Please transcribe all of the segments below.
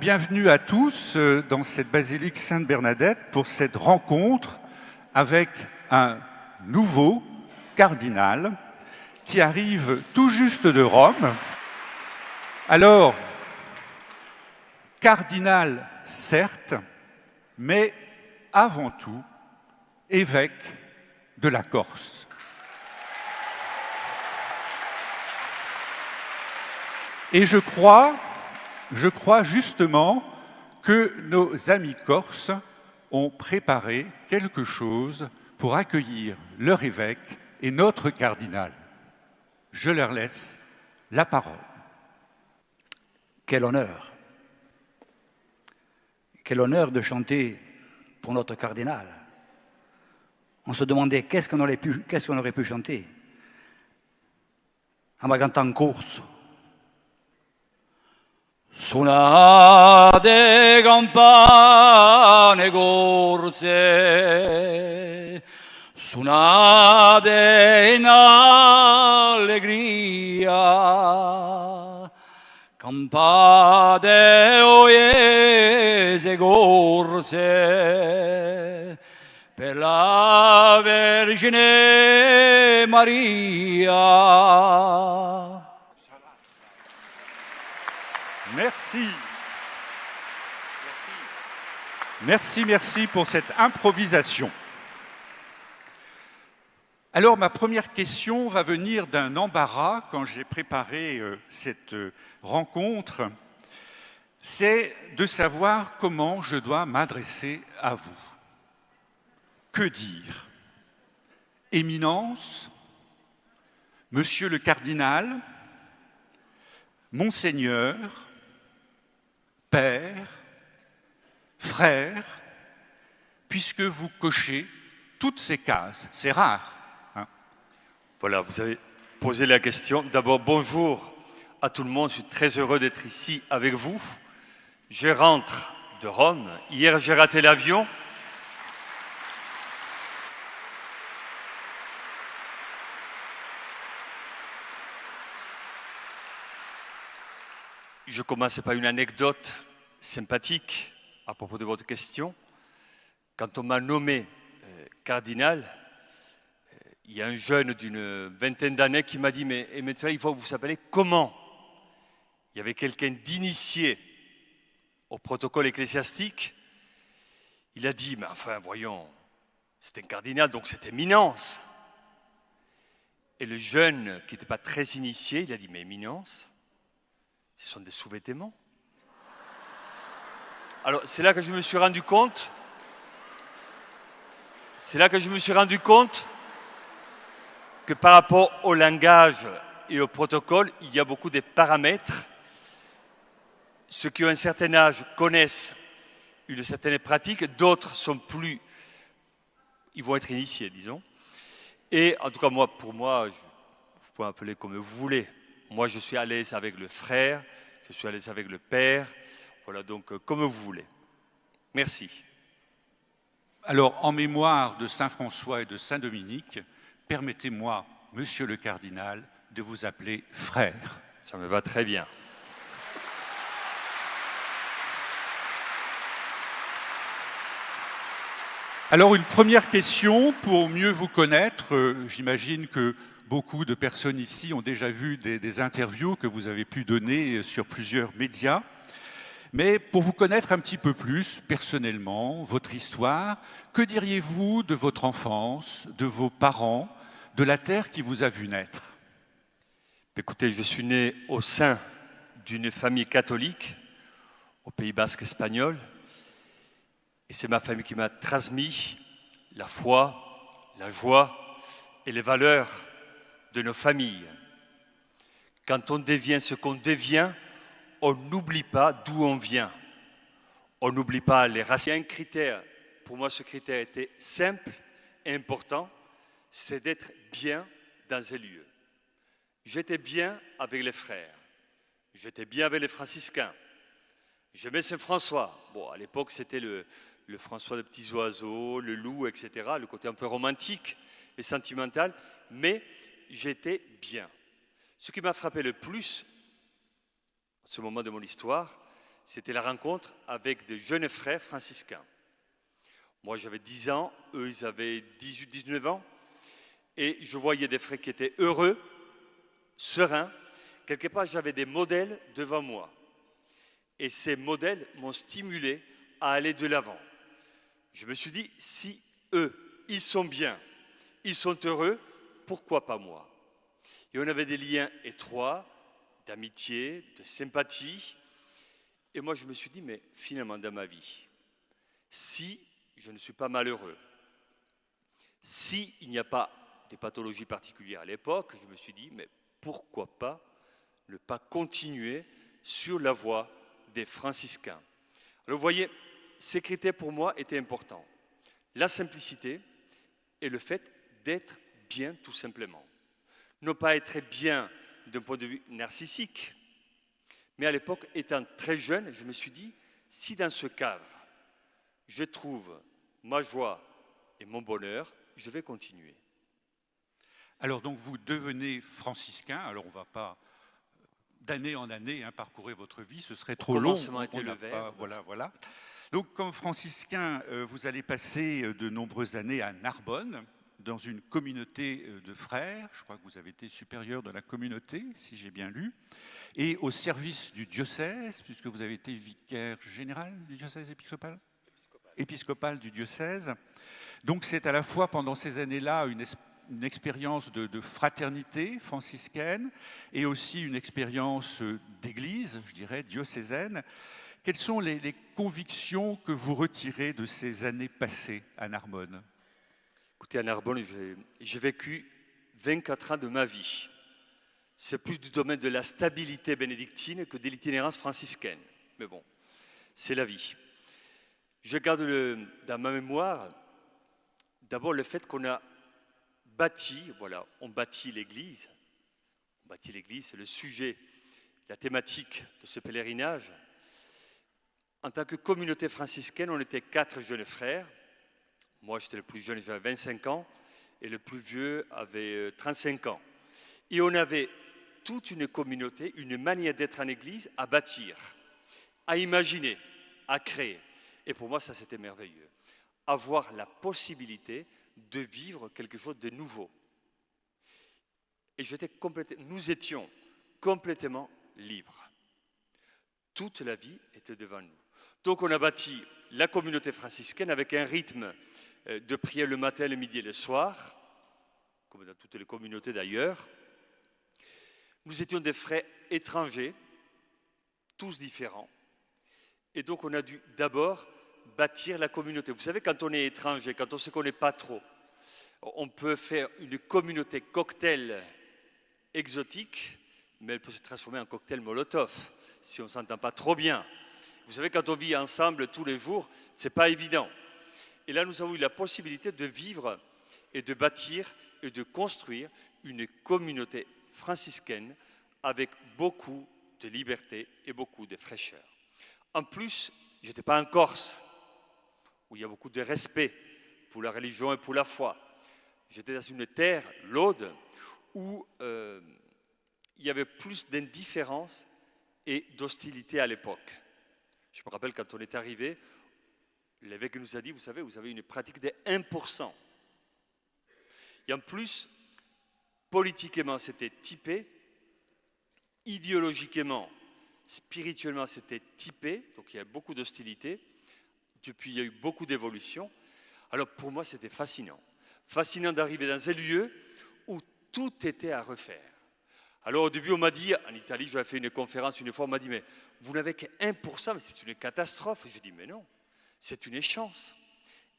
bienvenue à tous dans cette basilique Sainte-Bernadette pour cette rencontre avec un nouveau cardinal qui arrive tout juste de Rome. Alors, cardinal certes, mais avant tout évêque de la Corse. Et je crois justement que nos amis corses ont préparé quelque chose pour accueillir leur évêque et notre cardinal. Je leur laisse la parole. Quel honneur! Quel honneur de chanter pour notre cardinal. On se demandait qu'est-ce qu'on aurait pu chanter. En cantant en corse. Suonate campane corse, suonate in allegria, campate oiese corse, per la Vergine Maria. Merci. Merci pour cette improvisation. Alors, ma première question va venir d'un embarras quand j'ai préparé cette rencontre. C'est de savoir comment je dois m'adresser à vous. Que dire? Éminence, Monsieur le cardinal, Monseigneur, Père, frère, puisque vous cochez toutes ces cases. C'est rare. Hein? Voilà, vous avez posé la question. D'abord, bonjour à tout le monde. Je suis très heureux d'être ici avec vous. Je rentre de Rome. Hier, j'ai raté l'avion. Je commence par une anecdote sympathique à propos de votre question. Quand on m'a nommé cardinal, il y a un jeune d'une vingtaine d'années qui m'a dit « Mais maintenant, il faut que vous s'appelez comment ?» Il y avait quelqu'un d'initié au protocole ecclésiastique. Il a dit « Mais enfin, voyons, c'est un cardinal, donc c'est éminence. » Et le jeune, qui n'était pas très initié, il a dit « Mais éminence ? Ce sont des sous-vêtements. » Alors, c'est là que je me suis rendu compte que par rapport au langage et au protocole, il y a beaucoup de paramètres. Ceux qui ont un certain âge connaissent une certaine pratique, d'autres sont plus... Ils vont être initiés, disons. Et en tout cas, pour moi, vous pouvez m'appeler comme vous voulez. Moi, je suis à l'aise avec le frère, je suis à l'aise avec le père. Voilà, donc, comme vous voulez. Merci. Alors, en mémoire de Saint François et de Saint Dominique, permettez-moi, Monsieur le cardinal, de vous appeler frère. Ça me va très bien. Alors, une première question pour mieux vous connaître. J'imagine que beaucoup de personnes ici ont déjà vu des interviews que vous avez pu donner sur plusieurs médias. Mais pour vous connaître un petit peu plus, personnellement, votre histoire, que diriez-vous de votre enfance, de vos parents, de la terre qui vous a vu naître? Écoutez, je suis né au sein d'une famille catholique au Pays basque espagnol. Et c'est ma famille qui m'a transmis la foi, la joie et les valeurs de nos familles. Quand on devient ce qu'on devient, on n'oublie pas d'où on vient. On n'oublie pas les racines. Il y a un critère, pour moi ce critère était simple et important, c'est d'être bien dans un lieu. J'étais bien avec les frères, j'étais bien avec les franciscains, j'aimais Saint François. Bon, à l'époque c'était le François de petits oiseaux, le loup, etc., le côté un peu romantique et sentimental, mais j'étais bien. Ce qui m'a frappé le plus, à ce moment de mon histoire, C'était la rencontre avec des jeunes frères franciscains. Moi, j'avais 10 ans, eux, ils avaient 18, 19 ans. Et je voyais des frères qui étaient heureux, sereins. Quelque part, j'avais des modèles devant moi. Et ces modèles m'ont stimulé à aller de l'avant. Je me suis dit, si eux, ils sont bien, ils sont heureux, pourquoi pas moi? Et on avait des liens étroits, d'amitié, de sympathie. Et moi, je me suis dit, mais finalement, dans ma vie, si je ne suis pas malheureux, s'il n'y a pas des pathologies particulières à l'époque, je me suis dit, mais pourquoi pas ne pas continuer sur la voie des franciscains? Alors vous voyez, ces critères pour moi étaient importants. La simplicité et le fait d'être bien tout simplement. Ne pas être bien d'un point de vue narcissique, mais à l'époque, étant très jeune, je me suis dit, si dans ce cadre, je trouve ma joie et mon bonheur, je vais continuer. Alors donc vous devenez franciscain, alors on ne va pas d'année en année parcourir votre vie, ce serait trop long. Voilà. Donc comme franciscain, vous allez passer de nombreuses années à Narbonne, dans une communauté de frères, je crois que vous avez été supérieur de la communauté, si j'ai bien lu, et au service du diocèse, puisque vous avez été vicaire général du diocèse épiscopal du diocèse. Donc c'est à la fois pendant ces années-là une expérience de fraternité franciscaine et aussi une expérience d'église, je dirais, diocésaine. Quelles sont les convictions que vous retirez de ces années passées à Narbonne? Écoutez, à Narbonne, j'ai vécu 24 ans de ma vie. C'est plus du domaine de la stabilité bénédictine que de l'itinérance franciscaine. Mais bon, c'est la vie. Je garde dans ma mémoire d'abord le fait qu'on a on bâtit l'Église. On bâtit l'Église, c'est le sujet, la thématique de ce pèlerinage. En tant que communauté franciscaine, on était 4 jeunes frères. Moi, j'étais le plus jeune, j'avais 25 ans, et le plus vieux avait 35 ans. Et on avait toute une communauté, une manière d'être en Église à bâtir, à imaginer, à créer. Et pour moi, ça, c'était merveilleux. Avoir la possibilité de vivre quelque chose de nouveau. Et nous étions complètement libres. Toute la vie était devant nous. Donc on a bâti la communauté franciscaine avec un rythme de prière le matin, le midi et le soir, comme dans toutes les communautés d'ailleurs. Nous étions des frères étrangers, tous différents. Et donc on a dû d'abord bâtir la communauté. Vous savez, quand on est étranger, quand on ne se connaît pas trop, on peut faire une communauté cocktail exotique, mais elle peut se transformer en cocktail Molotov, si on ne s'entend pas trop bien. Vous savez, quand on vit ensemble tous les jours, ce n'est pas évident. Et là, nous avons eu la possibilité de vivre et de bâtir et de construire une communauté franciscaine avec beaucoup de liberté et beaucoup de fraîcheur. En plus, je n'étais pas en Corse, où il y a beaucoup de respect pour la religion et pour la foi. J'étais dans une terre, l'Aude, où il y avait plus d'indifférence et d'hostilité à l'époque. Je me rappelle quand on est arrivé, l'évêque nous a dit, vous savez, vous avez une pratique de 1%. Et en plus, politiquement, c'était typé, idéologiquement, spirituellement, c'était typé, donc il y a beaucoup d'hostilité. Depuis, il y a eu beaucoup d'évolution. Alors pour moi, c'était fascinant. Fascinant d'arriver dans un lieu où tout était à refaire. Alors au début, on m'a dit, en Italie, j'avais fait une conférence une fois, on m'a dit, mais vous n'avez que 1%, mais c'est une catastrophe. J'ai dit, mais non, c'est une chance.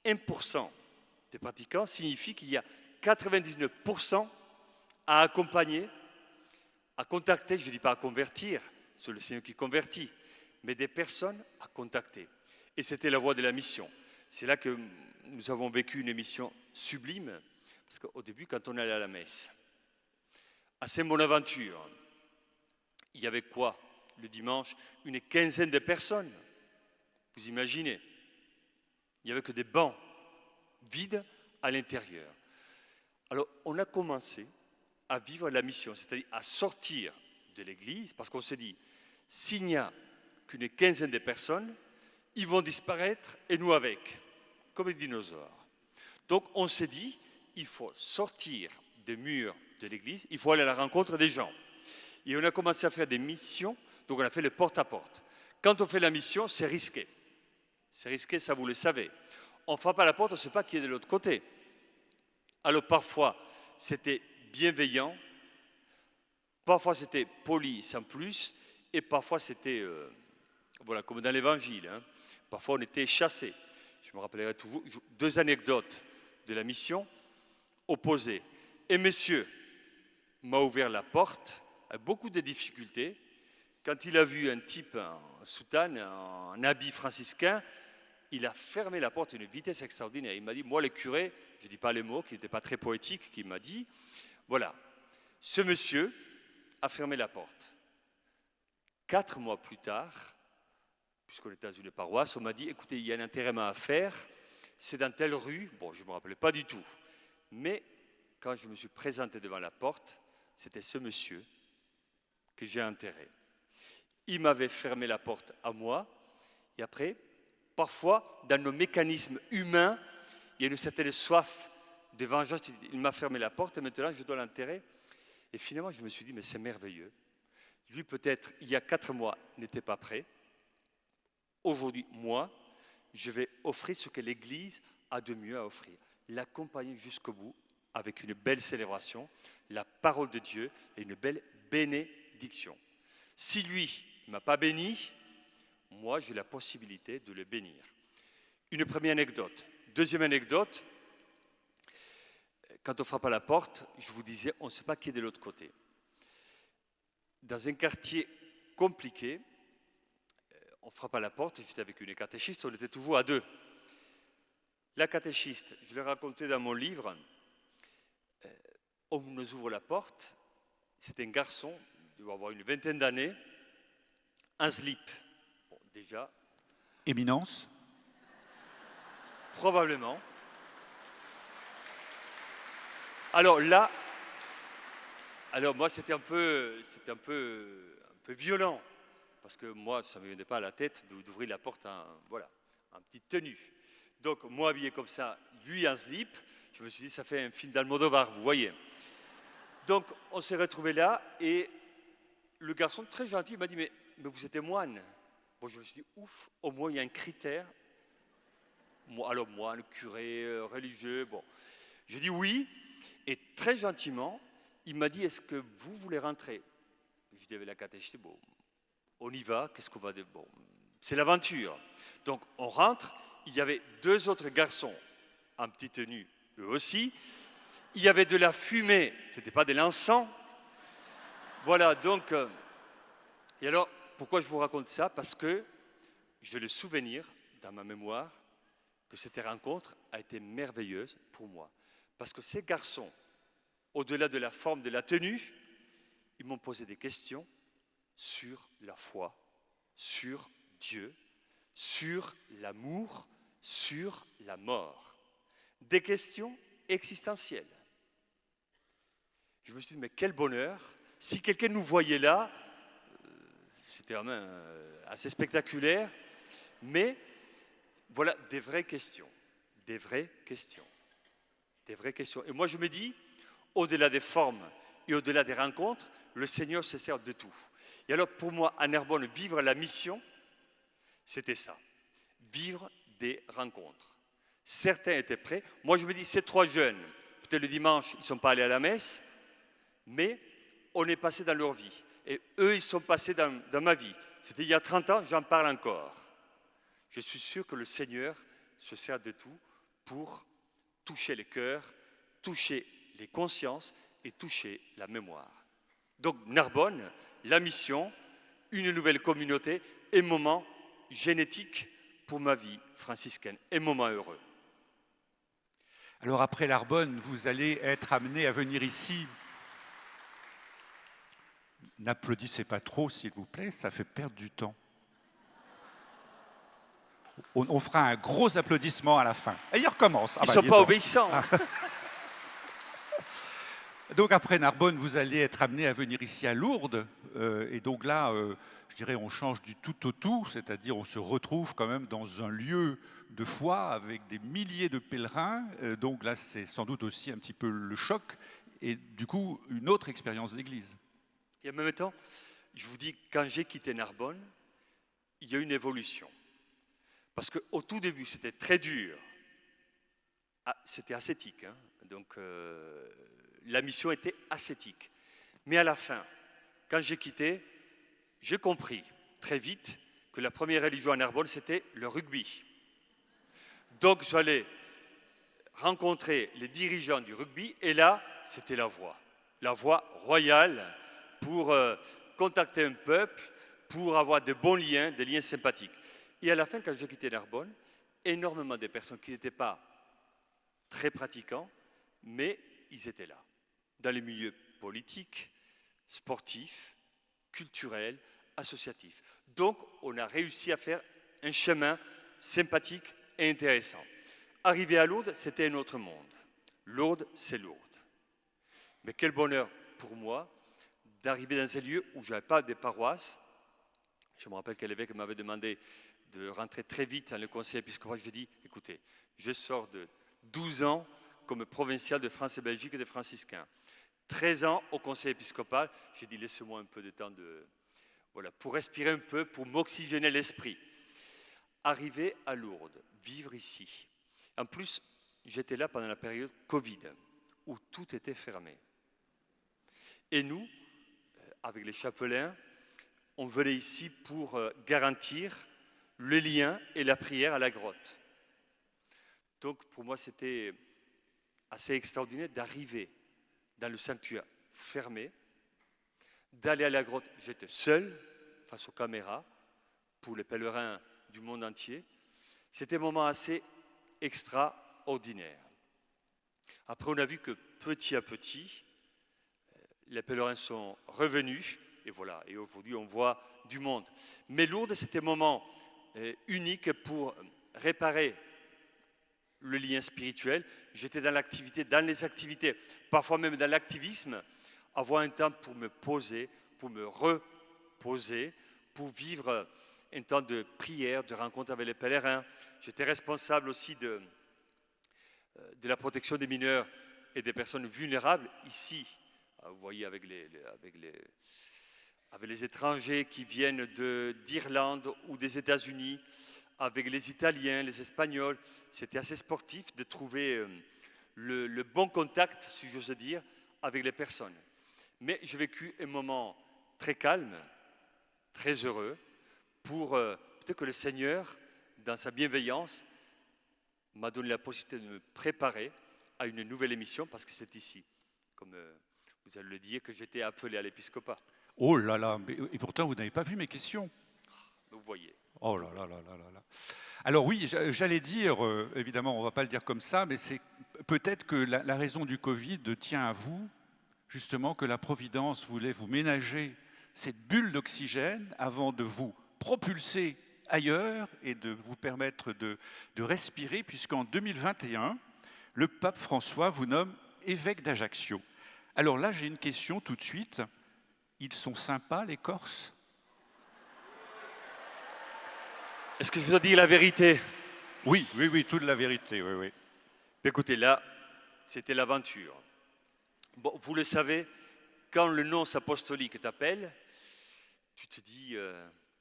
1% des pratiquants signifie qu'il y a 99% à accompagner, à contacter, je ne dis pas à convertir, c'est le Seigneur qui convertit, mais des personnes à contacter. Et c'était la voie de la mission. C'est là que nous avons vécu une mission sublime, parce qu'au début, quand on allait à la messe, à Saint-Bonaventure, il y avait quoi le dimanche? Une quinzaine de personnes. Vous imaginez? Il n'y avait que des bancs vides à l'intérieur. Alors, on a commencé à vivre la mission, c'est-à-dire à sortir de l'église, parce qu'on s'est dit, s'il n'y a avec une quinzaine de personnes, ils vont disparaître et nous avec, comme les dinosaures. Donc on s'est dit, il faut sortir des murs de l'église, il faut aller à la rencontre des gens. Et on a commencé à faire des missions, donc on a fait le porte-à-porte. Quand on fait la mission, c'est risqué. C'est risqué, ça vous le savez. On frappe à la porte, on ne sait pas qui est de l'autre côté. Alors parfois, c'était bienveillant, parfois c'était poli sans plus, et parfois c'était, voilà, comme dans l'évangile, hein. Parfois on était chassés. Je me rappellerai toujours 2 anecdotes de la mission opposées. Et monsieur m'a ouvert la porte, avec beaucoup de difficultés. Quand il a vu un type en soutane, en habit franciscain, il a fermé la porte à une vitesse extraordinaire. Il m'a dit, moi le curé, je ne dis pas les mots, qui n'étaient pas très poétiques, qui m'a dit, voilà, ce monsieur a fermé la porte. 4 mois plus tard, puisqu'on était dans une paroisse, on m'a dit, écoutez, il y a un enterrement à faire, c'est dans telle rue, bon, je ne me rappelais pas du tout, mais quand je me suis présenté devant la porte, c'était ce monsieur que j'ai enterré. Il m'avait fermé la porte à moi, et après, parfois, dans nos mécanismes humains, il y a une certaine soif de vengeance. Il m'a fermé la porte et maintenant je dois l'enterrer. Et finalement, je me suis dit, mais c'est merveilleux. Lui, peut-être, il y a 4 mois, n'était pas prêt. Aujourd'hui, moi, je vais offrir ce que l'Église a de mieux à offrir. L'accompagner jusqu'au bout avec une belle célébration, la parole de Dieu et une belle bénédiction. Si lui ne m'a pas béni, moi, j'ai la possibilité de le bénir. Une première anecdote. Deuxième anecdote, quand on frappe à la porte, je vous disais, on ne sait pas qui est de l'autre côté. Dans un quartier compliqué, on frappe à la porte, j'étais avec une catéchiste, on était toujours à 2. La catéchiste, je l'ai raconté dans mon livre, on nous ouvre la porte, c'est un garçon, il doit avoir une 20aine d'années, en slip. Bon, déjà. Éminence? Probablement. Alors là, moi c'était un peu violent, parce que moi ça ne me venait pas à la tête d'ouvrir la porte en petite tenue. Donc moi habillé comme ça, lui en slip, je me suis dit ça fait un film d'Almodovar, vous voyez. Donc on s'est retrouvés là et le garçon très gentil m'a dit mais vous êtes moine. Bon, je me suis dit ouf, au moins il y a un critère. Alors moi, le curé, religieux, bon. Je dis oui, et très gentiment, il m'a dit, est-ce que vous voulez rentrer? Je dis avec la catéchiste, bon, on y va, qu'est-ce qu'on va dire? Bon, c'est l'aventure. Donc on rentre, il y avait 2 autres garçons en petite tenue, eux aussi. Il y avait de la fumée, ce n'était pas de l'encens. Voilà, donc, et alors, pourquoi je vous raconte ça? Parce que j'ai le souvenir, dans ma mémoire, que cette rencontre a été merveilleuse pour moi. Parce que ces garçons, au-delà de la forme de la tenue, ils m'ont posé des questions sur la foi, sur Dieu, sur l'amour, sur la mort. Des questions existentielles. Je me suis dit, mais quel bonheur! Si quelqu'un nous voyait là, c'était vraiment assez spectaculaire, mais voilà des vraies questions, des vraies questions, des vraies questions. Et moi je me dis, au-delà des formes et au-delà des rencontres, le Seigneur se sert de tout. Et alors pour moi, à Narbonne, vivre la mission, c'était ça, vivre des rencontres. Certains étaient prêts. Moi je me dis, ces 3 jeunes, peut-être le dimanche, ils ne sont pas allés à la messe, mais on est passé dans leur vie. Et eux, ils sont passés dans ma vie. C'était il y a 30 ans, j'en parle encore. Je suis sûr que le Seigneur se sert de tout pour toucher les cœurs, toucher les consciences et toucher la mémoire. Donc Narbonne, la mission, une nouvelle communauté, un moment génétique pour ma vie franciscaine, un moment heureux. Alors après Narbonne, vous allez être amené à venir ici. N'applaudissez pas trop, s'il vous plaît, ça fait perdre du temps. On fera un gros applaudissement à la fin. Et il recommence. Ils ne sont pas obéissants. Donc après Narbonne, vous allez être amené à venir ici à Lourdes. Et donc là, je dirais, on change du tout au tout, c'est-à-dire on se retrouve quand même dans un lieu de foi avec des milliers de pèlerins. Donc là, c'est sans doute aussi un petit peu le choc et du coup une autre expérience d'église. Et en même temps, je vous dis, quand j'ai quitté Narbonne, il y a eu une évolution. Parce qu'au tout début, c'était très dur. Ah, c'était ascétique, hein. Donc la mission était ascétique. Mais à la fin, quand j'ai quitté, j'ai compris très vite que la première religion à Narbonne, c'était le rugby. Donc j'allais rencontrer les dirigeants du rugby et là, c'était la voie royale pour contacter un peuple, pour avoir de bons liens, des liens sympathiques. Et à la fin, quand j'ai quitté Narbonne, énormément de personnes qui n'étaient pas très pratiquants, mais ils étaient là, dans les milieux politiques, sportifs, culturels, associatifs. Donc, on a réussi à faire un chemin sympathique et intéressant. Arrivé à Lourdes, c'était un autre monde. Lourdes, c'est Lourdes. Mais quel bonheur pour moi d'arriver dans un lieu où je n'avais pas de paroisse. Je me rappelle que l'évêque m'avait demandé de rentrer très vite dans le conseil épiscopal. Je lui ai dit, écoutez, je sors de 12 ans comme provincial de France et Belgique et de franciscains. 13 ans au conseil épiscopal. J'ai dit, laissez-moi un peu de temps pour respirer un peu, pour m'oxygéner l'esprit. Arriver à Lourdes, vivre ici. En plus, j'étais là pendant la période Covid, où tout était fermé. Et nous, avec les chapelains, on venait ici pour garantir le lien et la prière à la grotte. Donc pour moi, c'était assez extraordinaire d'arriver dans le sanctuaire fermé, d'aller à la grotte. J'étais seul face aux caméras pour les pèlerins du monde entier. C'était un moment assez extraordinaire. Après, on a vu que petit à petit, les pèlerins sont revenus. Et voilà, et aujourd'hui on voit du monde. Mais Lourdes, c'était un moment unique pour réparer le lien spirituel. J'étais dans l'activité, dans les activités, parfois même dans l'activisme, avoir un temps pour me poser, pour me reposer, pour vivre un temps de prière, de rencontre avec les pèlerins. J'étais responsable aussi de la protection des mineurs et des personnes vulnérables ici. Vous voyez avec les étrangers qui viennent d'Irlande ou des États-Unis, avec les Italiens, les Espagnols. C'était assez sportif de trouver le bon contact, si j'ose dire, avec les personnes. Mais j'ai vécu un moment très calme, très heureux, pour peut-être que le Seigneur, dans sa bienveillance, m'a donné la possibilité de me préparer à une nouvelle émission, parce que c'est ici, comme vous allez le dire, que j'étais appelé à l'épiscopat. Oh là là, et pourtant vous n'avez pas vu mes questions. Vous voyez. Oh là là là là là là. Alors oui, j'allais dire, évidemment, on ne va pas le dire comme ça, mais c'est peut-être que la raison du Covid tient à vous, justement, que la Providence voulait vous ménager cette bulle d'oxygène avant de vous propulser ailleurs et de vous permettre de respirer, puisqu'en 2021, le pape François vous nomme évêque d'Ajaccio. Alors là, j'ai une question tout de suite. Ils sont sympas, les Corses? Est-ce que je vous dois dire la vérité? Oui, oui, oui, toute la vérité, oui, oui. Écoutez, là, c'était l'aventure. Bon, vous le savez, quand le nonce apostolique t'appelle, tu te dis,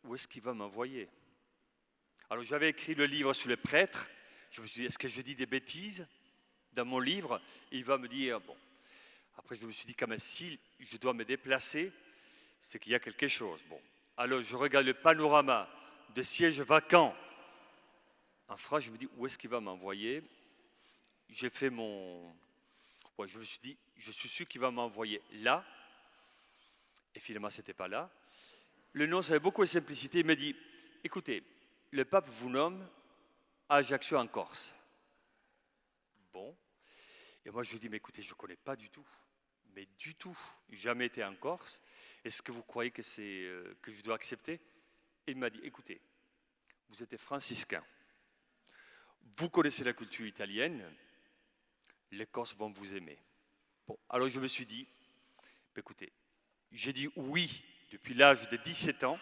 où est-ce qu'il va m'envoyer? Alors j'avais écrit le livre sur les prêtres, je me suis dit, est-ce que je dis des bêtises dans mon livre? Et il va me dire, bon. Après je me suis dit, quand même, si je dois me déplacer, c'est qu'il y a quelque chose. Bon. Alors je regarde le panorama de sièges vacants en France, je me dis, où est-ce qu'il va m'envoyer? J'ai fait mon... Ouais, je me suis dit, je suis sûr qu'il va m'envoyer là. Et finalement, ce n'était pas là. Le nonce avait beaucoup de simplicité. Il m'a dit, écoutez, le pape vous nomme à Ajaccio en Corse. Bon. Et moi, je lui dis, mais écoutez, je ne connais pas du tout. Mais du tout. Jamais été en Corse. Est-ce que vous croyez que je dois accepter? Et il m'a dit, écoutez, vous êtes franciscain. Vous connaissez la culture italienne. Les Corses vont vous aimer. Bon, alors je me suis dit, écoutez, j'ai dit oui depuis l'âge de 17 ans,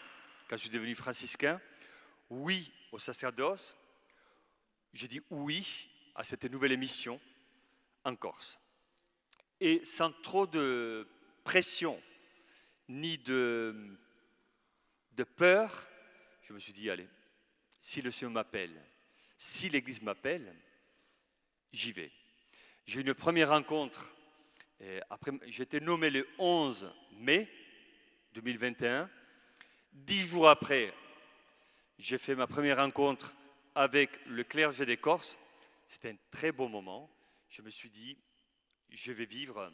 quand je suis devenu franciscain, oui au sacerdoce, j'ai dit oui à cette nouvelle émission en Corse. Et sans trop de pression, ni de peur, je me suis dit, allez, si le Seigneur m'appelle, si l'Église m'appelle, j'y vais. J'ai eu une première rencontre, après, j'ai été nommé le 11 mai 2021. 10 jours après, j'ai fait ma première rencontre avec le clergé des Corses. C'était un très beau moment. Je me suis dit, je vais vivre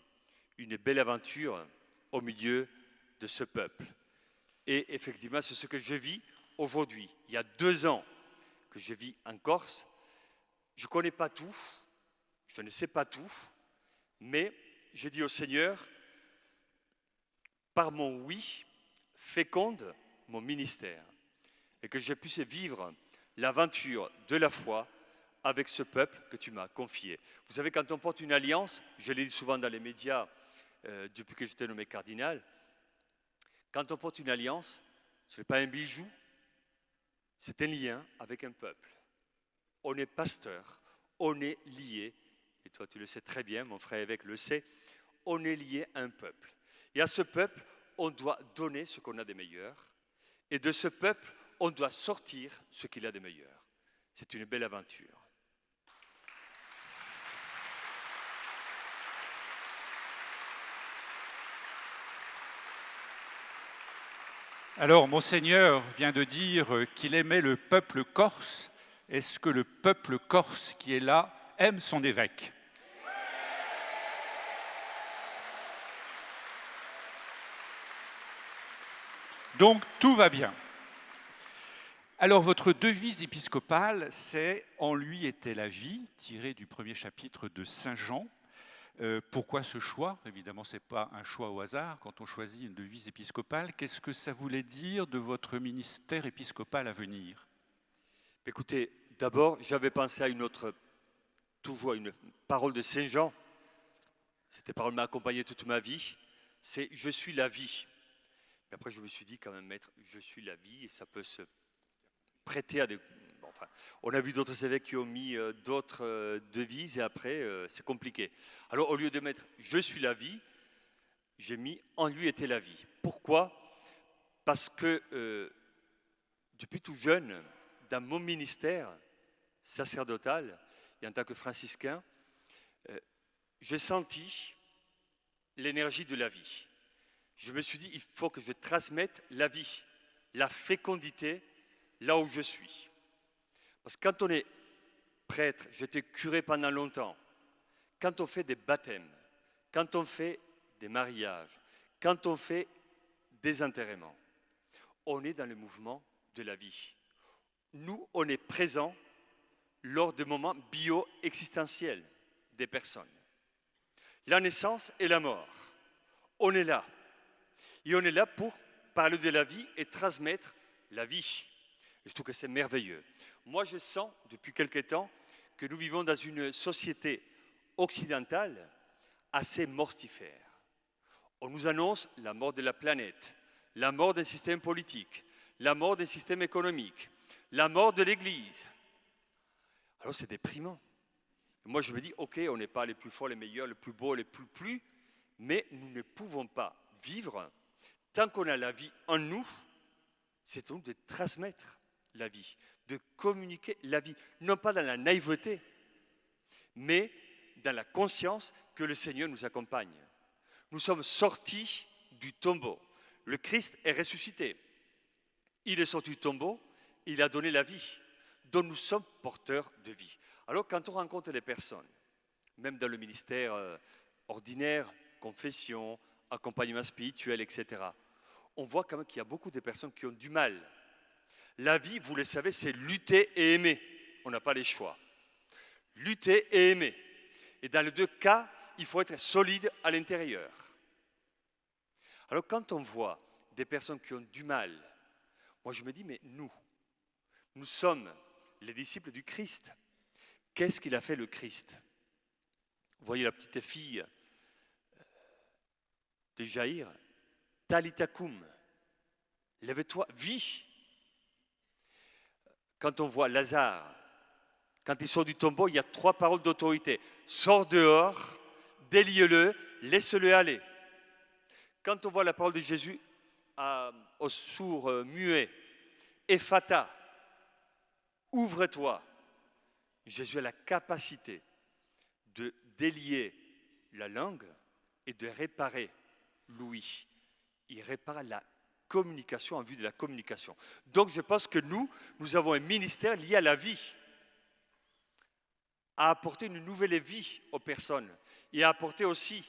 une belle aventure au milieu de ce peuple. Et effectivement, c'est ce que je vis aujourd'hui. Il y a 2 ans que je vis en Corse. Je ne connais pas tout, je ne sais pas tout, mais j'ai dit au Seigneur, par mon oui, féconde mon ministère et que je puisse vivre l'aventure de la foi avec ce peuple que tu m'as confié. Vous savez, quand on porte une alliance, je l'ai dit souvent dans les médias depuis que j'étais nommé cardinal, quand on porte une alliance, ce n'est pas un bijou, c'est un lien avec un peuple. On est pasteur, on est lié, et toi tu le sais très bien, mon frère évêque le sait, on est lié à un peuple. Et à ce peuple, on doit donner ce qu'on a de meilleur, et de ce peuple, on doit sortir ce qu'il a de meilleur. C'est une belle aventure. Alors, Monseigneur vient de dire qu'il aimait le peuple corse. Est-ce que le peuple corse qui est là aime son évêque ? Donc, tout va bien. Alors, votre devise épiscopale, c'est « En lui était la vie », tiré du premier chapitre de Saint Jean. Pourquoi ce choix ? Évidemment, ce n'est pas un choix au hasard quand on choisit une devise épiscopale. Qu'est-ce que ça voulait dire de votre ministère épiscopal à venir ? Écoutez, d'abord, j'avais pensé à toujours à une parole de Saint Jean. Cette parole m'a accompagné toute ma vie. C'est « Je suis la vie ». Mais après, je me suis dit quand même, maître, je suis la vie, et ça peut se prêter à des... Enfin, on a vu d'autres évêques qui ont mis d'autres devises, et après, c'est compliqué. Alors, au lieu de mettre « je suis la vie », j'ai mis « en lui était la vie ». Pourquoi ? Parce que depuis tout jeune, dans mon ministère sacerdotal, et en tant que franciscain, j'ai senti l'énergie de la vie. Je me suis dit, il faut que je transmette la vie, la fécondité, là où je suis. Parce que quand on est prêtre, j'étais curé pendant longtemps, quand on fait des baptêmes, quand on fait des mariages, quand on fait des enterrements, on est dans le mouvement de la vie. Nous, on est présents lors des moments bio-existentiels des personnes. La naissance et la mort, on est là. Et on est là pour parler de la vie et transmettre la vie. Et je trouve que c'est merveilleux. Moi, je sens depuis quelque temps que nous vivons dans une société occidentale assez mortifère. On nous annonce la mort de la planète, la mort d'un système politique, la mort d'un système économique, la mort de l'Église. Alors c'est déprimant. Moi, je me dis, ok, on n'est pas les plus forts, les meilleurs, les plus beaux, les plus, mais nous ne pouvons pas vivre. Tant qu'on a la vie en nous, c'est donc de transmettre la vie, de communiquer la vie, non pas dans la naïveté, mais dans la conscience que le Seigneur nous accompagne. Nous sommes sortis du tombeau. Le Christ est ressuscité. Il est sorti du tombeau, il a donné la vie, dont nous sommes porteurs de vie. Alors quand on rencontre les personnes, même dans le ministère ordinaire, confession, accompagnement spirituel, etc., on voit quand même qu'il y a beaucoup de personnes qui ont du mal. La vie, vous le savez, c'est lutter et aimer. On n'a pas les choix. Lutter et aimer. Et dans les deux cas, il faut être solide à l'intérieur. Alors quand on voit des personnes qui ont du mal, moi je me dis, mais nous sommes les disciples du Christ. Qu'est-ce qu'il a fait le Christ ? Vous voyez la petite fille de Jaïr, Talita Koum, lève-toi, vis. Quand on voit Lazare, quand il sort du tombeau, il y a 3 paroles d'autorité. Sors dehors, délie-le, laisse-le aller. Quand on voit la parole de Jésus aux sourds muets, Ephata, ouvre-toi. Jésus a la capacité de délier la langue et de réparer l'ouïe. Il répare la communication en vue de la communication. Donc je pense que nous avons un ministère lié à la vie, à apporter une nouvelle vie aux personnes et à apporter aussi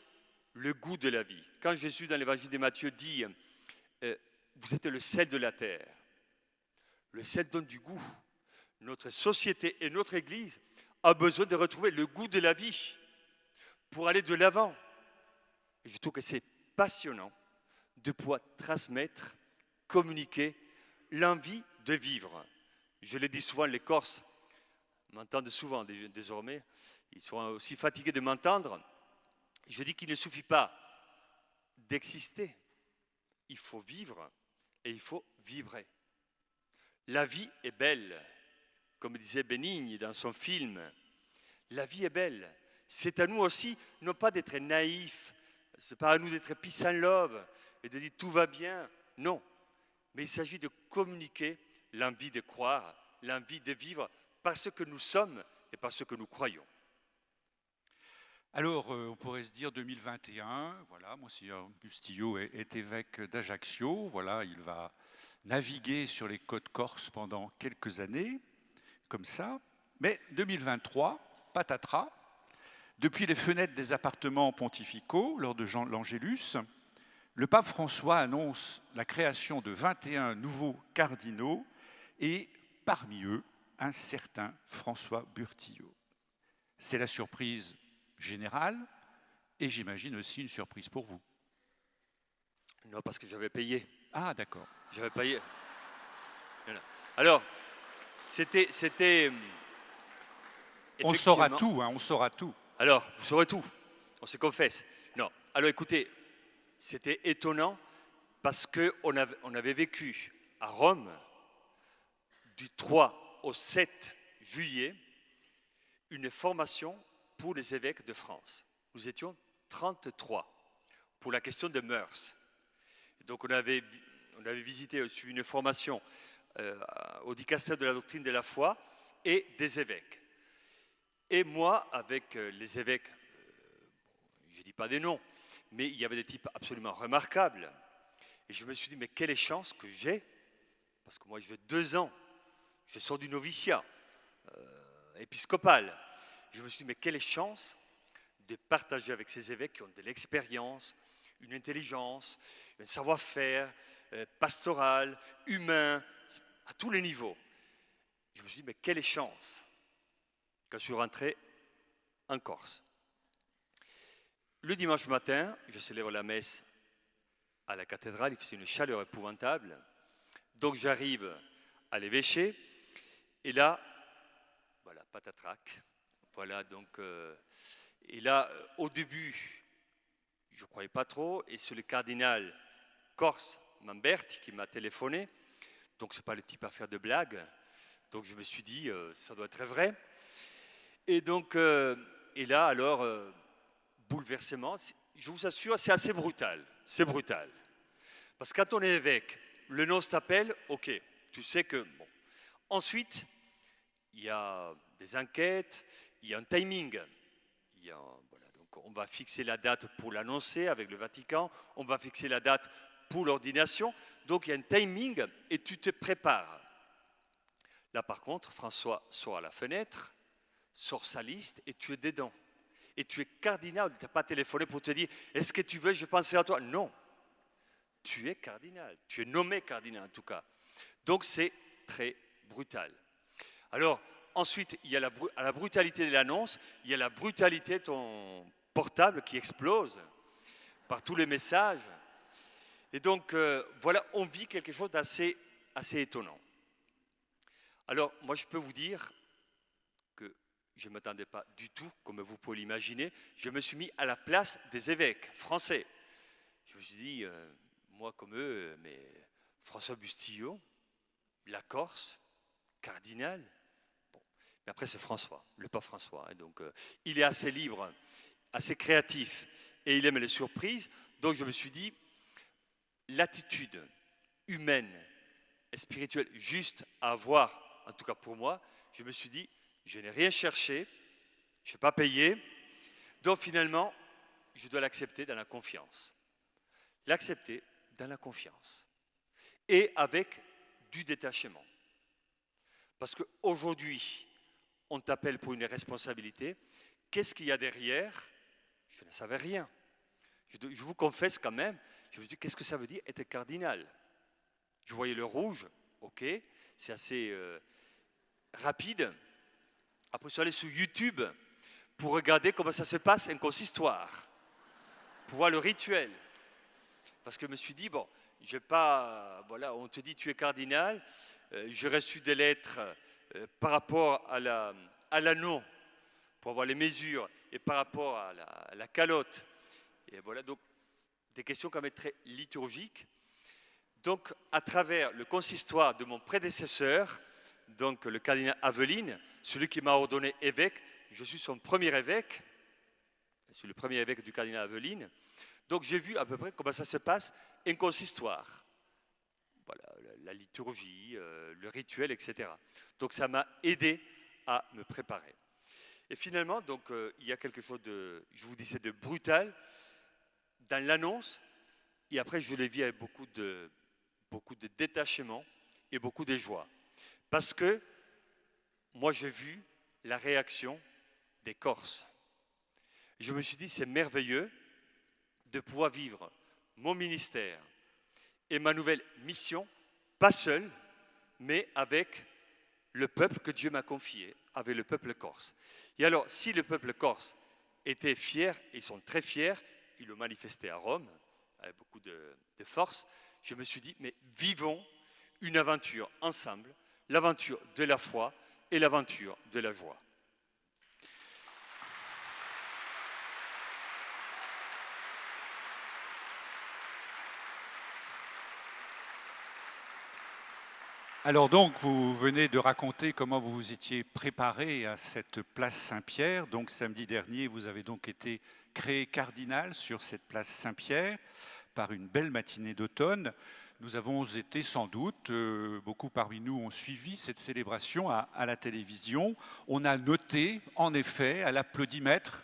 le goût de la vie. Quand Jésus dans l'évangile de Matthieu dit vous êtes le sel de la terre, le sel donne du goût. Notre société et notre Église a besoin de retrouver le goût de la vie pour aller de l'avant. Et je trouve que c'est passionnant de pouvoir transmettre, communiquer l'envie de vivre. Je le dis souvent, les Corses m'entendent souvent désormais, ils sont aussi fatigués de m'entendre. Je dis qu'il ne suffit pas d'exister, il faut vivre et il faut vibrer. La vie est belle, comme disait Bénigne dans son film. La vie est belle. C'est à nous aussi, non pas d'être naïfs, c'est pas à nous d'être peace and love et de dire tout va bien. Non, mais il s'agit de communiquer l'envie de croire, l'envie de vivre parce que nous sommes et parce que nous croyons. Alors, on pourrait se dire 2021, voilà, Monseigneur Bustillo est évêque d'Ajaccio, voilà, il va naviguer sur les côtes corses pendant quelques années, comme ça. Mais 2023, patatras, depuis les fenêtres des appartements pontificaux, lors de l'Angélus, le pape François annonce la création de 21 nouveaux cardinaux et parmi eux, un certain François Burtillot. C'est la surprise générale et j'imagine aussi une surprise pour vous. Non, parce que j'avais payé. Ah, d'accord. J'avais payé. Alors, c'était on saura tout, hein, on saura tout. Alors, vous saurez tout, on se confesse. Non, alors écoutez, c'était étonnant parce qu'on avait vécu à Rome du 3 au 7 juillet une formation pour les évêques de France. Nous étions 33 pour la question des mœurs. Donc on avait visité une formation au dicastère de la doctrine de la foi et des évêques. Et moi, avec les évêques, je ne dis pas des noms, mais il y avait des types absolument remarquables. Et je me suis dit, mais quelle chance que j'ai, parce que moi j'ai 2 ans, je sors du noviciat épiscopal. Je me suis dit, mais quelle chance de partager avec ces évêques qui ont de l'expérience, une intelligence, un savoir-faire pastoral, humain, à tous les niveaux. Je me suis dit, mais quelle chance quand je suis rentré en Corse. Le dimanche matin, je célèbre la messe à la cathédrale, il faisait une chaleur épouvantable. Donc j'arrive à l'évêché, et là, voilà, patatrac. Voilà, donc, et là, au début, je ne croyais pas trop, et c'est le cardinal Corse Mamberti qui m'a téléphoné, donc ce n'est pas le type à faire de blagues, donc je me suis dit, ça doit être vrai. Et donc, et là, alors, bouleversement, je vous assure, c'est assez brutal, c'est brutal. Parce que quand on est évêque, le nonce t'appelle, ok, tu sais que, bon. Ensuite, il y a des enquêtes, il y a un timing. Voilà, donc on va fixer la date pour l'annoncer avec le Vatican, on va fixer la date pour l'ordination, donc il y a un timing et tu te prépares. Là par contre, François sort à la fenêtre, sort sa liste et tu es dedans. Et tu es cardinal, tu n'as pas téléphoné pour te dire « Est-ce que tu veux, je pensais à toi ?» Non, tu es cardinal, tu es nommé cardinal en tout cas. Donc c'est très brutal. Alors, ensuite, il y a la brutalité de l'annonce, il y a la brutalité de ton portable qui explose par tous les messages. Et donc, voilà, on vit quelque chose d'assez étonnant. Alors, moi, je peux vous dire que je ne m'attendais pas du tout, comme vous pouvez l'imaginer. Je me suis mis à la place des évêques français. Je me suis dit, moi comme eux, mais François Bustillo, la Corse, cardinal. Bon. Mais après, c'est François, le pape François. Hein, donc, il est assez libre, assez créatif et il aime les surprises. Donc, je me suis dit, l'attitude humaine et spirituelle juste à avoir, en tout cas pour moi, je me suis dit, je n'ai rien cherché, je ne vais pas payer. Donc, finalement, je dois l'accepter dans la confiance. L'accepter dans la confiance. Et avec du détachement. Parce qu'aujourd'hui, on t'appelle pour une responsabilité. Qu'est-ce qu'il y a derrière? Je ne savais rien. Je vous confesse quand même, je me dis, qu'est-ce que ça veut dire être cardinal? Je voyais le rouge, ok, c'est assez rapide. Après, je suis allé sur YouTube pour regarder comment ça se passe un consistoire, pour voir le rituel. Parce que je me suis dit, bon, je vais pas, voilà, on te dit tu es cardinal, j'ai reçu des lettres par rapport à l'anneau, pour avoir les mesures, et par rapport à la calotte. Et voilà, donc des questions quand même très liturgiques. Donc, à travers le consistoire de mon prédécesseur, donc le cardinal Aveline, celui qui m'a ordonné évêque, je suis son premier évêque, je suis le premier évêque du cardinal Aveline. Donc, j'ai vu à peu près comment ça se passe, un consistoire. Voilà, la liturgie, le rituel, etc. Donc, ça m'a aidé à me préparer. Et finalement, donc, il y a quelque chose de, je vous disais, de brutal dans l'annonce. Et après, je l'ai vu avec beaucoup de détachement et beaucoup de joie. Parce que moi, j'ai vu la réaction des Corses. Je me suis dit, c'est merveilleux de pouvoir vivre mon ministère et ma nouvelle mission, pas seul, mais avec le peuple que Dieu m'a confié, avec le peuple corse. Et alors, si le peuple corse était fier, ils sont très fiers, ils le manifestaient à Rome, avec beaucoup de force, je me suis dit, mais vivons une aventure ensemble, l'aventure de la foi et l'aventure de la joie. Alors donc, vous venez de raconter comment vous vous étiez préparé à cette place Saint-Pierre. Donc samedi dernier, vous avez donc été créé cardinal sur cette place Saint-Pierre par une belle matinée d'automne. Nous avons été sans doute, beaucoup parmi nous ont suivi cette célébration à la télévision. On a noté, en effet, à l'applaudimètre,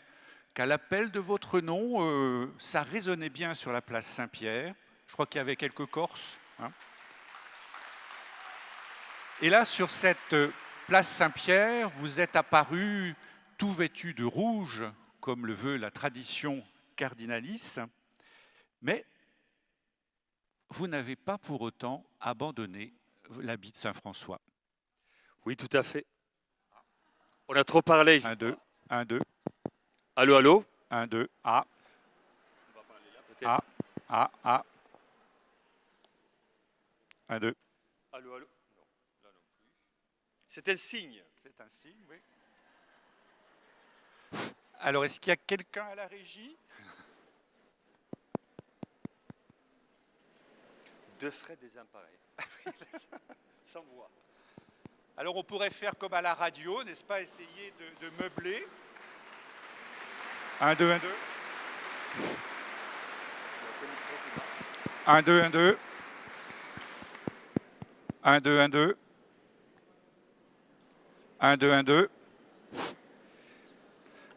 qu'à l'appel de votre nom, ça résonnait bien sur la place Saint-Pierre. Je crois qu'il y avait quelques Corses. Hein. Et là, sur cette place Saint-Pierre, vous êtes apparu tout vêtu de rouge, comme le veut la tradition cardinalice, mais vous n'avez pas pour autant abandonné l'habit de Saint-François. Oui, tout à fait. On a trop parlé. 1, 2, 1, 2. Allô, allô? 1, 2, A. On va parler là, peut-être. A. 1, 2. Allô, allô? Non, là non plus. C'est un signe. C'est un signe, oui. Alors, est-ce qu'il y a quelqu'un à la régie? Deux frais désemparés. Sans voix. Alors, on pourrait faire comme à la radio, n'est-ce pas? Essayer de meubler. 1, 2, 1, 2. 1, 2, 1, 2. 1, 2, 1, 2. 1, 2, 1, 2.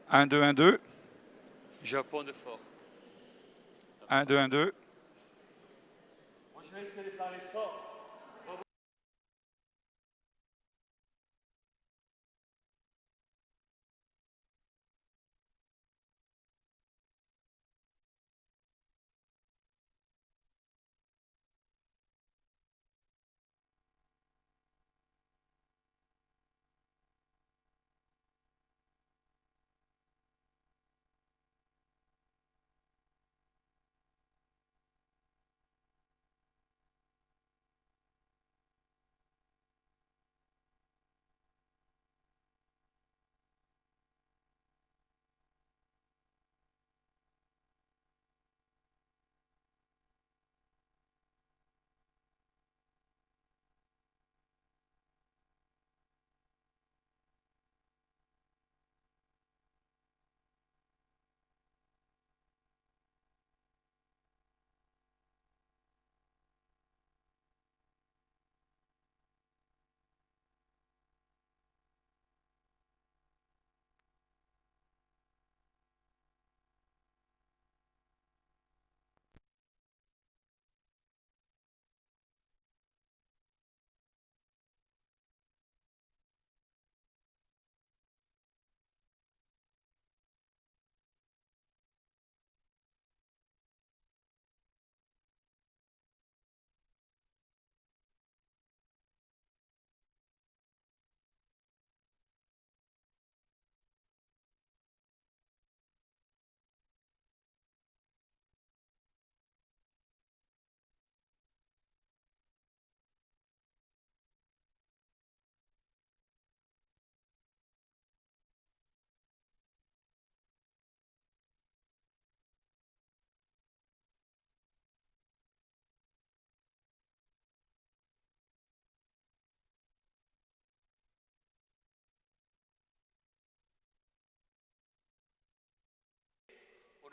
1, 2, 1, 2. Japon de fort. 1, 2, 1, 2. Moi, je vais essayer de parler fort.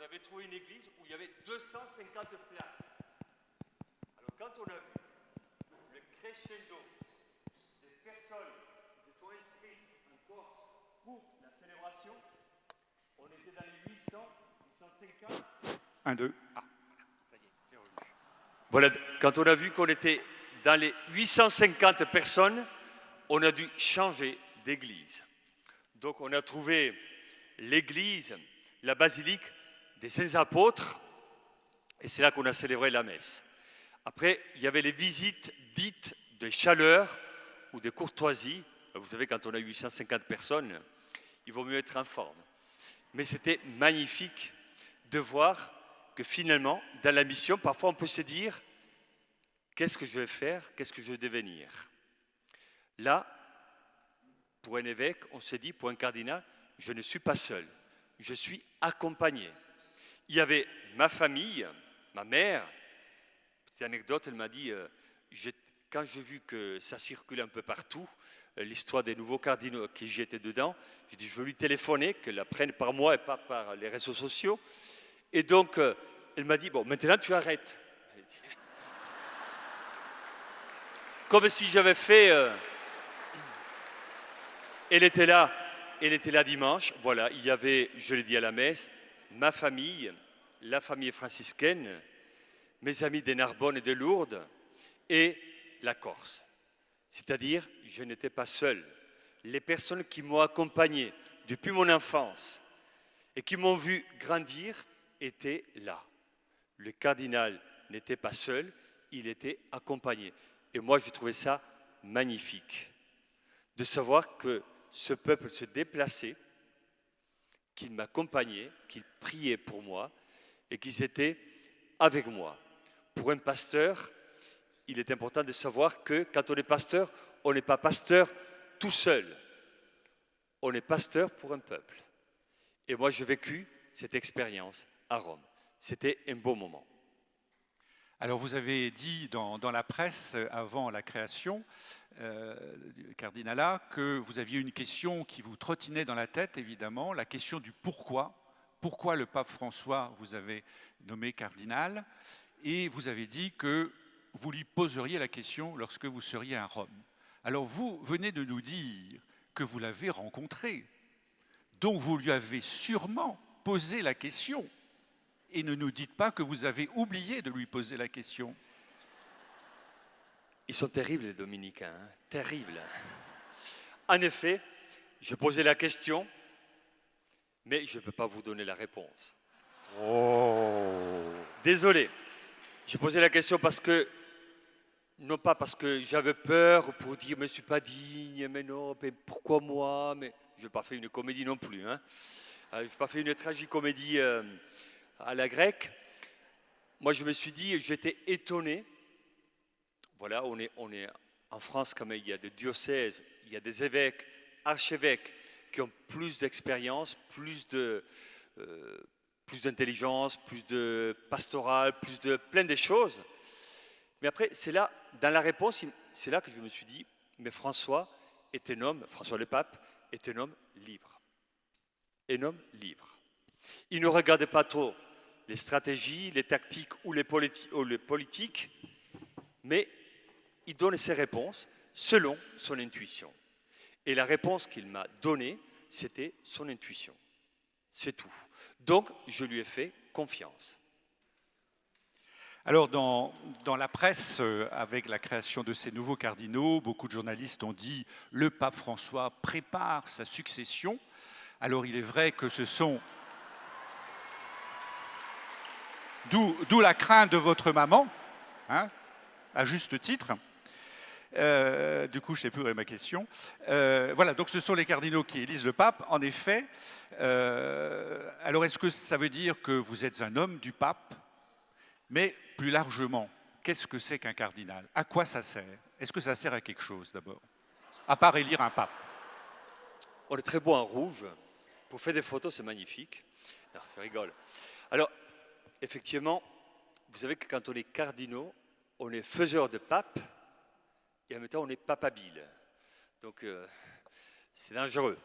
avait trouvé une église où il y avait 250 places. Alors quand on a vu le crescendo des personnes qui étaient inscrites en Corse pour la célébration, on était dans les 800, 850. 1, 2. Ah, ça y est, c'est revenu. Voilà, quand on a vu qu'on était dans les 850 personnes, on a dû changer d'église. Donc on a trouvé l'église, la basilique des Saints Apôtres, et c'est là qu'on a célébré la messe. Après, il y avait les visites dites de chaleur ou de courtoisie. Vous savez, quand on a 850 personnes, il vaut mieux être en forme. Mais c'était magnifique de voir que finalement, dans la mission, parfois on peut se dire « Qu'est-ce que je vais faire? Qu'est-ce que je vais devenir ?» Là, pour un évêque, on se dit, pour un cardinal, je ne suis pas seul, je suis accompagné. Il y avait ma famille, ma mère. Petite anecdote, elle m'a dit, quand j'ai vu que ça circulait un peu partout, l'histoire des nouveaux cardinaux qui j'étais dedans, j'ai dit, je veux lui téléphoner, qu'elle la prenne par moi et pas par les réseaux sociaux. Et donc, elle m'a dit, bon, maintenant tu arrêtes. Comme si j'avais fait... Elle était là dimanche. Voilà, il y avait, je l'ai dit à la messe, ma famille, la famille franciscaine, mes amis des Narbonne et de Lourdes et la Corse. C'est-à-dire, je n'étais pas seul. Les personnes qui m'ont accompagné depuis mon enfance et qui m'ont vu grandir étaient là. Le cardinal n'était pas seul, il était accompagné. Et moi, j'ai trouvé ça magnifique de savoir que ce peuple se déplaçait, qu'ils m'accompagnaient, qu'ils priaient pour moi et qu'ils étaient avec moi. Pour un pasteur, il est important de savoir que quand on est pasteur, on n'est pas pasteur tout seul. On est pasteur pour un peuple. Et moi, j'ai vécu cette expérience à Rome. C'était un beau moment. Alors vous avez dit dans la presse, avant la création du cardinalat, que vous aviez une question qui vous trottinait dans la tête, évidemment, la question du pourquoi. Pourquoi le pape François vous avez nommé cardinal? Et vous avez dit que vous lui poseriez la question lorsque vous seriez à Rome. Alors vous venez de nous dire que vous l'avez rencontré, donc vous lui avez sûrement posé la question. Et ne nous dites pas que vous avez oublié de lui poser la question. Ils sont terribles, les dominicains, hein, terribles. En effet, je posais la question, mais je ne peux pas vous donner la réponse. Oh. Désolé. Je posais la question parce que, non pas parce que j'avais peur pour dire, mais je ne suis pas digne, mais non, mais pourquoi moi? Mais je n'ai pas fait une comédie non plus. Hein. Je n'ai pas fait une tragicomédie à la grecque. Moi, je me suis dit, j'étais étonné. Voilà, on est en France, comme il y a des diocèses, il y a des évêques, archevêques qui ont plus d'expérience, plus d'intelligence, plus de pastoral, plus de plein de choses. Mais après, c'est là, dans la réponse, c'est là que je me suis dit, mais François est un homme, François le pape est un homme libre. Un homme libre. Il ne regarde pas trop les stratégies, les tactiques ou les politiques, mais il donne ses réponses selon son intuition. Et la réponse qu'il m'a donnée, c'était son intuition. C'est tout. Donc, je lui ai fait confiance. Alors, dans la presse, avec la création de ces nouveaux cardinaux, beaucoup de journalistes ont dit « Le pape François prépare sa succession ». Alors, il est vrai que ce sont... D'où la crainte de votre maman, hein, à juste titre. Du coup, je ne sais plus où est ma question. Voilà, donc ce sont les cardinaux qui élisent le pape, en effet. Alors, est-ce que ça veut dire que vous êtes un homme du pape? Mais plus largement, qu'est-ce que c'est qu'un cardinal? À quoi ça sert? Est-ce que ça sert à quelque chose, d'abord? À part élire un pape. On est très beau en rouge. Pour faire des photos, c'est magnifique. Non, je rigole. Alors, effectivement, vous savez que quand on est cardinaux, on est faiseur de pape et en même temps on est papabile. Donc c'est dangereux.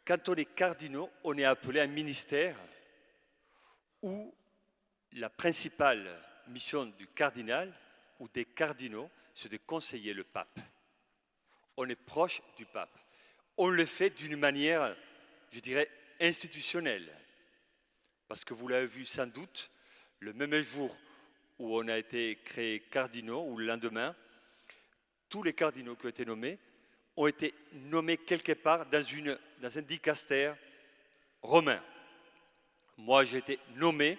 Quand on est cardinaux, on est appelé à un ministère où la principale mission du cardinal ou des cardinaux, c'est de conseiller le pape. On est proche du pape. On le fait d'une manière, je dirais, institutionnelle. Parce que vous l'avez vu sans doute, le même jour où on a été créé cardinaux, ou le lendemain, tous les cardinaux qui ont été nommés ont été nommés quelque part dans un dicastère romain. Moi, j'ai été nommé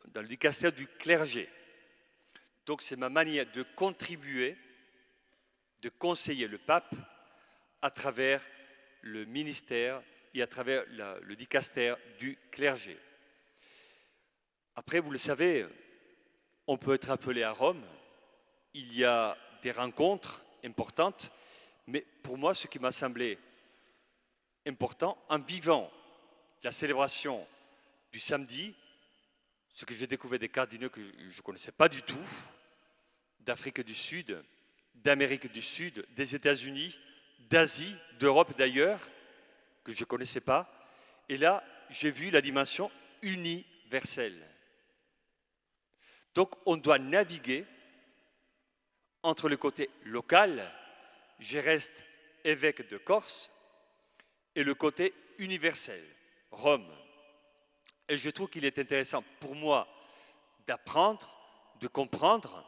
dans le dicastère du clergé. Donc, c'est ma manière de contribuer, de conseiller le pape à travers le ministère et à travers le dicastère du clergé. Après, vous le savez, on peut être appelé à Rome. Il y a des rencontres importantes, mais pour moi, ce qui m'a semblé important, en vivant la célébration du samedi, ce que j'ai découvert des cardinaux que je ne connaissais pas du tout, d'Afrique du Sud, d'Amérique du Sud, des États-Unis, d'Asie, d'Europe d'ailleurs, que je ne connaissais pas. Et là, j'ai vu la dimension universelle. Donc, on doit naviguer entre le côté local, je reste évêque de Corse, et le côté universel, Rome. Et je trouve qu'il est intéressant pour moi d'apprendre, de comprendre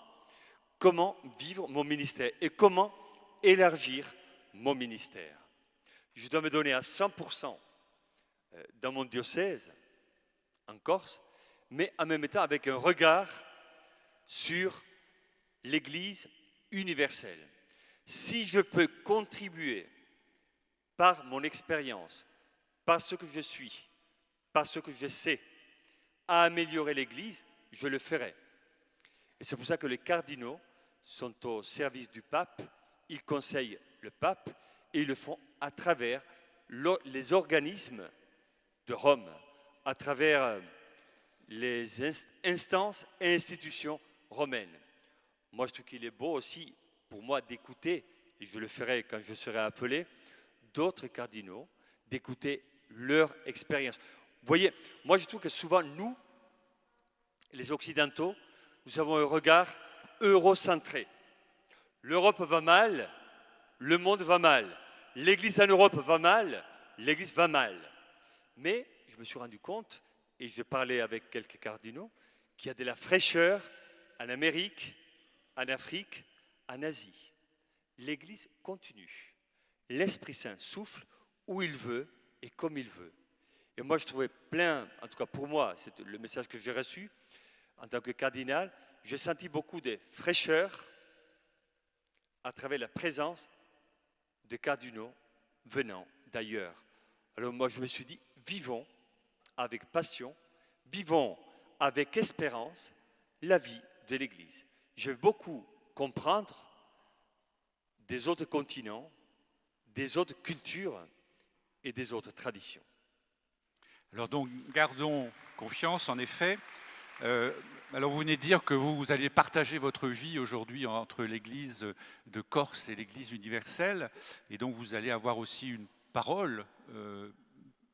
comment vivre mon ministère et comment élargir mon ministère. Je dois me donner à 100% dans mon diocèse, en Corse, mais en même temps avec un regard sur l'Église universelle. Si je peux contribuer par mon expérience, par ce que je suis, par ce que je sais, à améliorer l'Église, je le ferai. Et c'est pour ça que les cardinaux sont au service du pape, ils conseillent le pape et ils le font à travers les organismes de Rome, à travers les instances et institutions romaines. Moi, je trouve qu'il est beau aussi pour moi d'écouter, et je le ferai quand je serai appelé, d'autres cardinaux, d'écouter leur expérience. Vous voyez, moi je trouve que souvent nous, les Occidentaux, nous avons un regard eurocentré. L'Europe va mal, le monde va mal. L'Église en Europe va mal, l'Église va mal. Mais je me suis rendu compte, et je parlais avec quelques cardinaux, qu'il y a de la fraîcheur en Amérique, en Afrique, en Asie. L'Église continue. L'Esprit Saint souffle où il veut et comme il veut. Et moi, je trouvais plein, en tout cas pour moi, c'est le message que j'ai reçu en tant que cardinal, j'ai senti beaucoup de fraîcheur à travers la présence de cardinaux venant d'ailleurs. Alors moi, je me suis dit, vivons avec passion, vivons avec espérance la vie de l'Église. Je veux beaucoup comprendre des autres continents, des autres cultures et des autres traditions. Alors donc, gardons confiance, en effet. Alors vous venez de dire que vous allez partager votre vie aujourd'hui entre l'Église de Corse et l'Église universelle, et donc vous allez avoir aussi une parole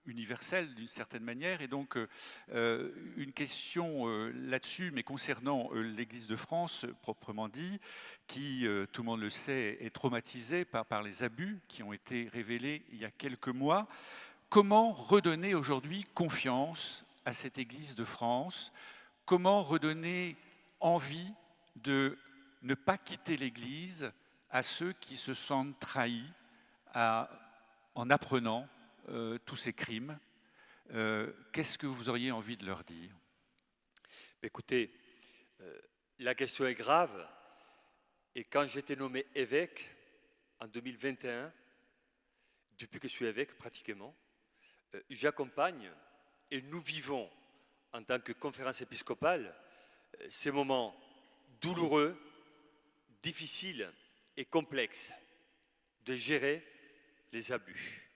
universelle d'une certaine manière, et donc une question là-dessus, mais concernant l'Église de France proprement dit, qui, tout le monde le sait, est traumatisée par les abus qui ont été révélés il y a quelques mois. Comment redonner aujourd'hui confiance à cette Église de France? Comment redonner envie de ne pas quitter l'Église à ceux qui se sentent trahis en apprenant tous ces crimes? Qu'est-ce que vous auriez envie de leur dire? Écoutez, la question est grave. Et quand j'ai été nommé évêque en 2021, depuis que je suis évêque pratiquement, j'accompagne et nous vivons en tant que conférence épiscopale ces moments douloureux, difficiles et complexes de gérer les abus.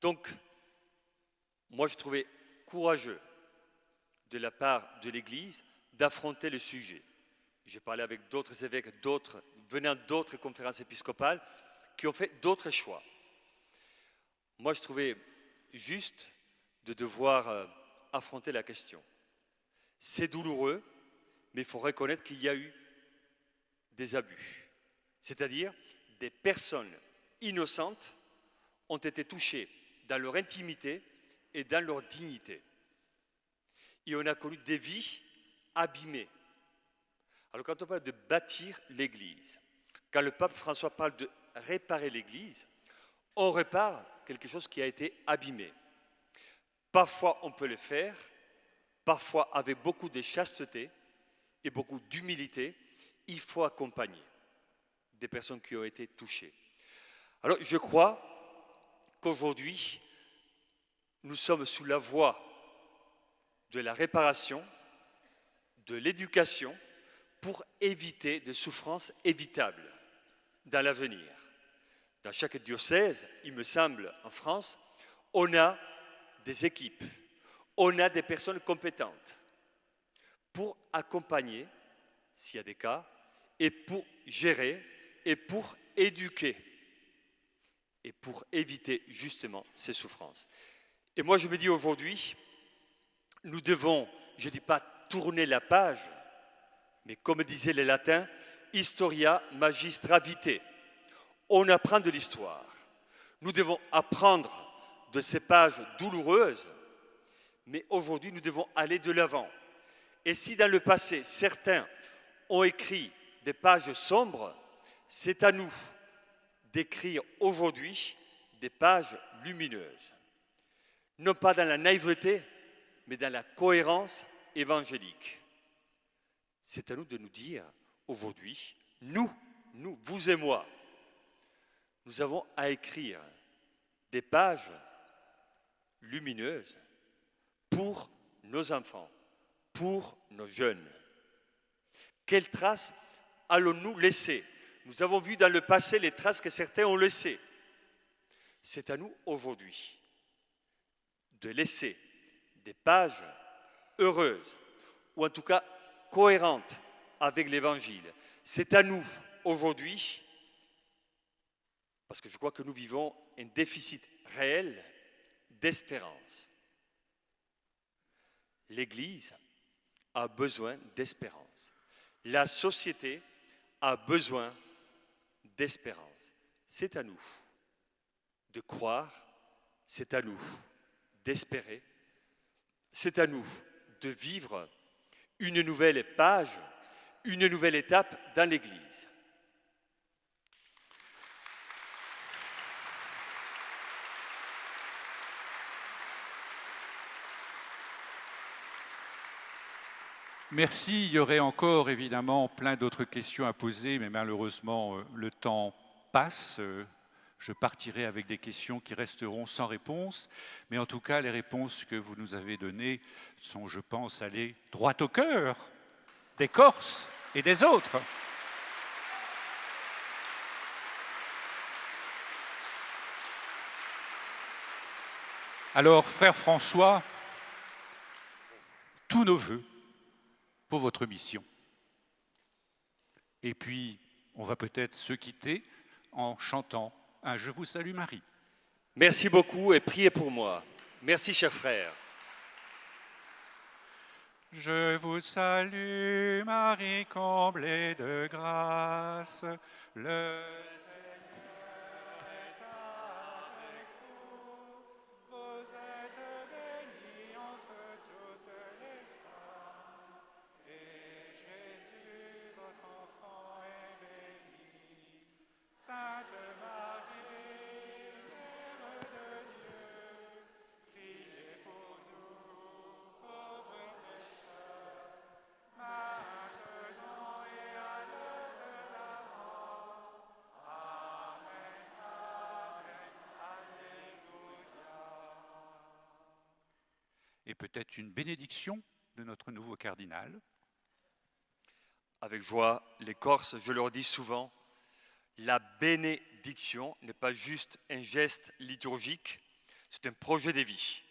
Donc, moi je trouvais courageux de la part de l'Église d'affronter le sujet. J'ai parlé avec d'autres évêques, venant d'autres conférences épiscopales qui ont fait d'autres choix. Moi je trouvais juste de devoir affronter la question. C'est douloureux, mais il faut reconnaître qu'il y a eu des abus. C'est-à-dire des personnes innocentes ont été touchées dans leur intimité et dans leur dignité. Et on a connu des vies abîmées. Alors quand on parle de bâtir l'Église, quand le pape François parle de réparer l'Église, on répare quelque chose qui a été abîmé. Parfois on peut le faire, parfois avec beaucoup de chasteté et beaucoup d'humilité, il faut accompagner des personnes qui ont été touchées. Alors je crois qu'aujourd'hui, nous sommes sous la voie de la réparation, de l'éducation, pour éviter des souffrances évitables dans l'avenir. Dans chaque diocèse, il me semble, en France, on a des équipes, on a des personnes compétentes pour accompagner, s'il y a des cas, et pour gérer, et pour éduquer, et pour éviter justement ces souffrances. Et moi, je me dis aujourd'hui, nous devons, je ne dis pas tourner la page, mais comme disaient les latins, historia magistra vitae. On apprend de l'histoire. Nous devons apprendre de ces pages douloureuses, mais aujourd'hui, nous devons aller de l'avant. Et si dans le passé, certains ont écrit des pages sombres, c'est à nous d'écrire aujourd'hui des pages lumineuses. Non pas dans la naïveté, mais dans la cohérence évangélique. C'est à nous de nous dire aujourd'hui, nous, vous et moi, nous avons à écrire des pages lumineuses pour nos enfants, pour nos jeunes. Quelles traces allons-nous laisser? Nous avons vu dans le passé les traces que certains ont laissées. C'est à nous aujourd'hui de laisser des pages heureuses, ou en tout cas cohérentes avec l'Évangile. C'est à nous aujourd'hui, parce que je crois que nous vivons un déficit réel d'espérance. L'Église a besoin d'espérance. La société a besoin d'espérance. C'est à nous de croire, c'est à nous d'espérer, c'est à nous de vivre une nouvelle page, une nouvelle étape dans l'Église. Merci. Il y aurait encore évidemment plein d'autres questions à poser, mais malheureusement, le temps passe. Je partirai avec des questions qui resteront sans réponse. Mais en tout cas, les réponses que vous nous avez données sont, je pense, allées droit au cœur des Corses et des autres. Alors, frère François, tous nos vœux pour votre mission. Et puis, on va peut-être se quitter en chantant un « Je vous salue Marie ». Merci beaucoup et priez pour moi. Merci, chers frères. Je vous salue Marie, comblée de grâce, le et peut-être une bénédiction de notre nouveau cardinal. Avec joie, les Corses, je leur dis souvent, la bénédiction n'est pas juste un geste liturgique, c'est un projet de vie.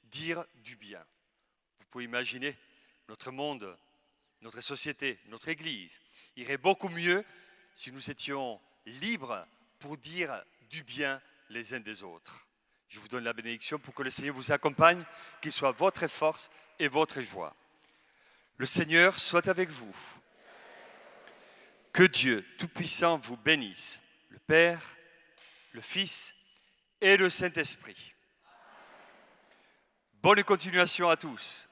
Dire du bien. Vous pouvez imaginer notre monde, notre société, notre Église irait beaucoup mieux si nous étions libres pour dire du bien les uns des autres. Je vous donne la bénédiction pour que le Seigneur vous accompagne, qu'il soit votre force et votre joie. Le Seigneur soit avec vous. Que Dieu Tout-Puissant vous bénisse, le Père, le Fils et le Saint-Esprit. Bonne continuation à tous.